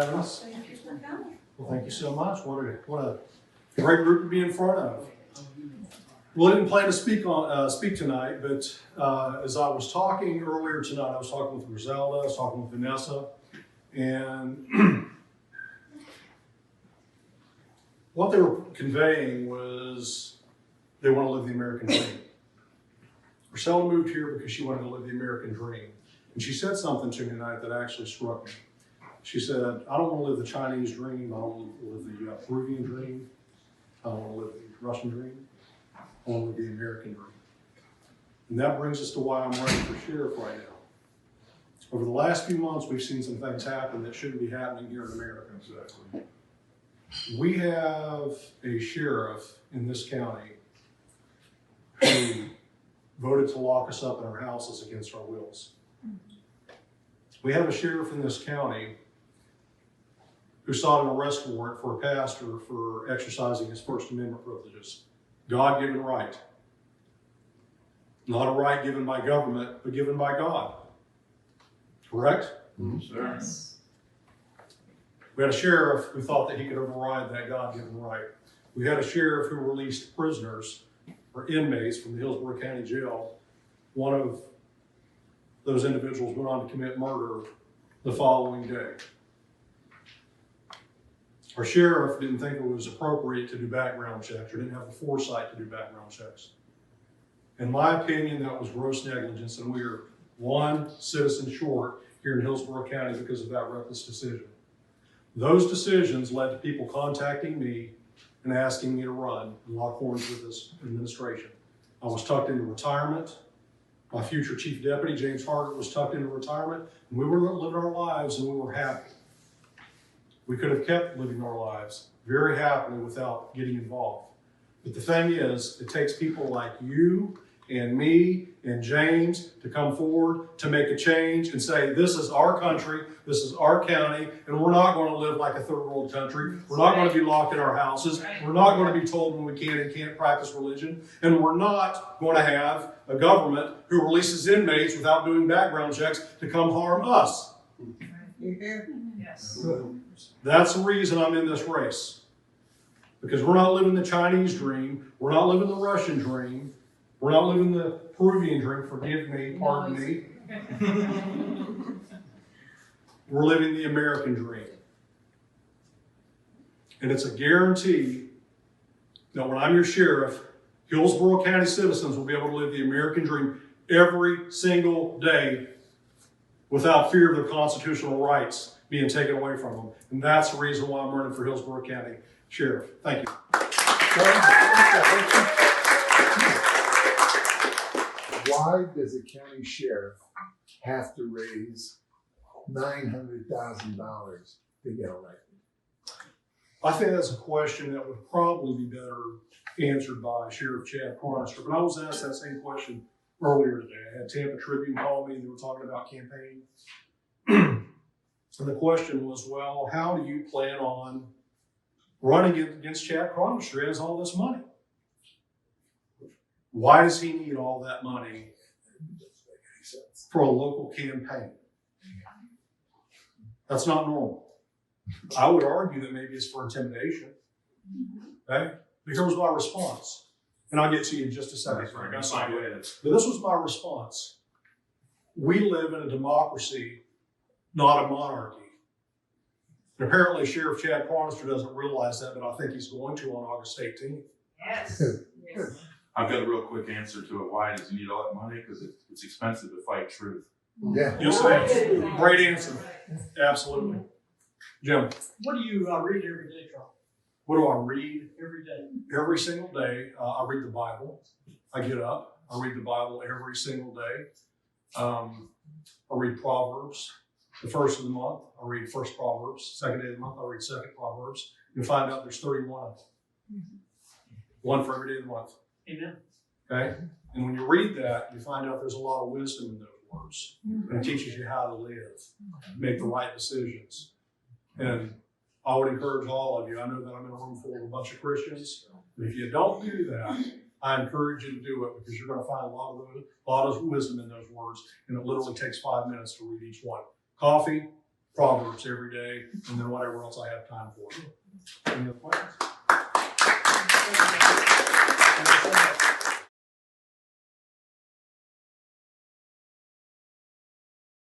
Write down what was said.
having us. Thank you for coming. Well, thank you so much. What a great group to be in front of. Well, I didn't plan to speak tonight, but as I was talking earlier tonight, I was talking with Griselda, I was talking with Vanessa, and what they were conveying was they want to live the American dream. Griselda moved here because she wanted to live the American dream. And she said something to me tonight that actually struck me. She said, I don't want to live the Chinese dream, I don't want to live the Peruvian dream, I don't want to live the Russian dream, I want to live the American dream. And that brings us to why I'm running for sheriff right now. Over the last few months, we've seen some things happen that shouldn't be happening here in America. Exactly. We have a sheriff in this county who voted to lock us up in our houses against our wills. We have a sheriff in this county who sought an arrest warrant for a pastor for exercising his First Amendment privileges. God-given right. Not a right given by government, but given by God. Correct? Sure. Yes. We had a sheriff who thought that he could override that God-given right. We had a sheriff who released prisoners or inmates from the Hillsborough County Jail. One of those individuals went on to commit murder the following day. Our sheriff didn't think it was appropriate to do background checks or didn't have the foresight to do background checks. In my opinion, that was gross negligence, and we are one citizen short here in Hillsborough County because of that reckless decision. Those decisions led to people contacting me and asking me to run and lock horns with this administration. I was tucked into retirement. My future chief deputy, James Hargett, was tucked into retirement, and we were living our lives and we were happy. We could have kept living our lives very happily without getting involved. But the thing is, it takes people like you and me and James to come forward to make a change and say, this is our country, this is our county, and we're not going to live like a third world country. We're not going to be locked in our houses. We're not going to be told when we can and can't practice religion. And we're not going to have a government who releases inmates without doing background checks to come harm us. Yes. That's the reason I'm in this race. Because we're not living the Chinese dream. We're not living the Russian dream. We're not living the Peruvian dream. Forgive me, pardon me. We're living the American dream. And it's a guarantee that when I'm your sheriff, Hillsborough County citizens will be able to live the American dream every single day without fear of their constitutional rights being taken away from them. And that's the reason why I'm running for Hillsborough County Sheriff. Thank you. Why does a county sheriff have to raise $900,000 to get elected? I think that's a question that would probably be better answered by Sheriff Chad Cornister. But I was asked that same question earlier today. I had Tampa Tribune call me. They were talking about campaign. And the question was, well, how do you plan on running against Chad Cornister? He has all this money. Why does he need all that money for a local campaign? That's not normal. I would argue that maybe it's for intimidation. Okay? But here was my response. And I'll get to you in just a second. Right. But this was my response. We live in a democracy, not a monarchy. And apparently Sheriff Chad Cornister doesn't realize that, but I think he's going to on August 18th. Yes. Yes. I've got a real quick answer to it. Why does he need all that money? Because it's expensive to fight truth. Yeah. Yes, it is. Great answer. Absolutely. Jim, What do you read every day, Charles? what do I read? Every day. Every single day, I read the Bible. I get up, I read the Bible every single day. I read Proverbs. The first of the month, I read first Proverbs. Second day of the month, I read second Proverbs. You'll find out there's 31 of them. One for every day of the month. Amen. Okay? And when you read that, you find out there's a lot of wisdom in those words. And it teaches you how to live, make the right decisions. And I would encourage all of you, I know that I'm in a room full of a bunch of Christians, but if you don't do that, I encourage you to do it because you're going to find a lot of wisdom in those words, and it literally takes 5 minutes to read each one. Coffee, Proverbs every day, and then whatever else I have time for. Any other questions?